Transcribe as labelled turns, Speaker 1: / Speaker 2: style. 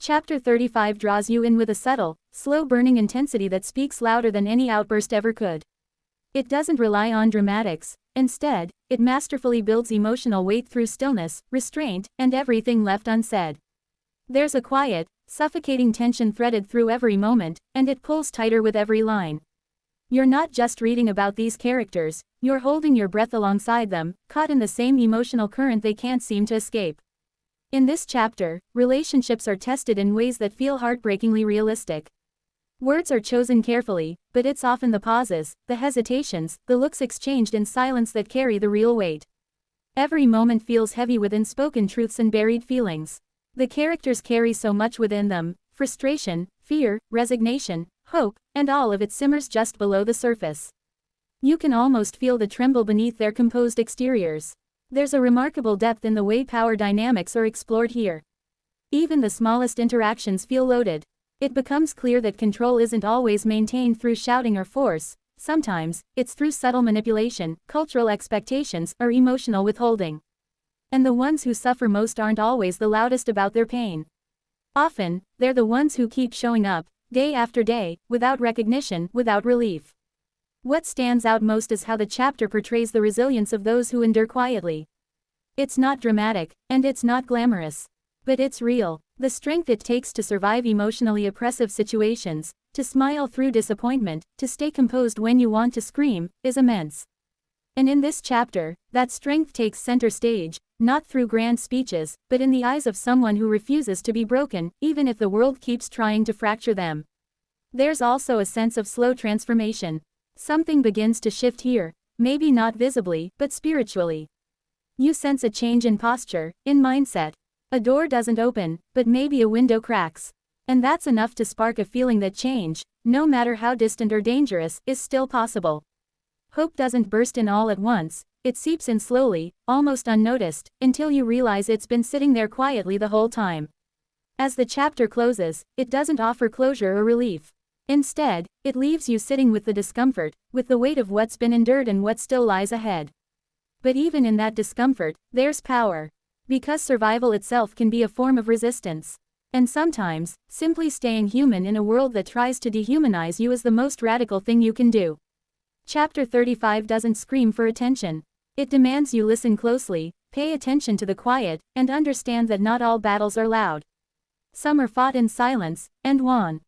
Speaker 1: Chapter 35 draws you in with a subtle, slow-burning intensity that speaks louder than any outburst ever could. It doesn't rely on dramatics. Instead, it masterfully builds emotional weight through stillness, restraint, and everything left unsaid. There's a quiet, suffocating tension threaded through every moment, and it pulls tighter with every line. You're not just reading about these characters, you're holding your breath alongside them, caught in the same emotional current they can't seem to escape. In this chapter, relationships are tested in ways that feel heartbreakingly realistic. Words are chosen carefully, but it's often the pauses, the hesitations, the looks exchanged in silence that carry the real weight. Every moment feels heavy with unspoken truths and buried feelings. The characters carry so much within them: frustration, fear, resignation, hope, and all of it simmers just below the surface. You can almost feel the tremble beneath their composed exteriors. There's a remarkable depth in the way power dynamics are explored here. Even the smallest interactions feel loaded. It becomes clear that control isn't always maintained through shouting or force. Sometimes, it's through subtle manipulation, cultural expectations, or emotional withholding. And the ones who suffer most aren't always the loudest about their pain. Often, they're the ones who keep showing up, day after day, without recognition, without relief. What stands out most is how the chapter portrays the resilience of those who endure quietly. It's not dramatic, and it's not glamorous. But it's real. The strength it takes to survive emotionally oppressive situations, to smile through disappointment, to stay composed when you want to scream, is immense. And in this chapter, that strength takes center stage, not through grand speeches, but in the eyes of someone who refuses to be broken, even if the world keeps trying to fracture them. There's also a sense of slow transformation. Something begins to shift here, maybe not visibly, but spiritually. You sense a change in posture, in mindset. A door doesn't open, but maybe a window cracks. And that's enough to spark a feeling that change, no matter how distant or dangerous, is still possible. Hope doesn't burst in all at once, it seeps in slowly, almost unnoticed, until you realize it's been sitting there quietly the whole time. As the chapter closes, it doesn't offer closure or relief. Instead, it leaves you sitting with the discomfort, with the weight of what's been endured and what still lies ahead. But even in that discomfort, there's power. Because survival itself can be a form of resistance. And sometimes, simply staying human in a world that tries to dehumanize you is the most radical thing you can do. Chapter 35 doesn't scream for attention. It demands you listen closely, pay attention to the quiet, and understand that not all battles are loud. Some are fought in silence, and won.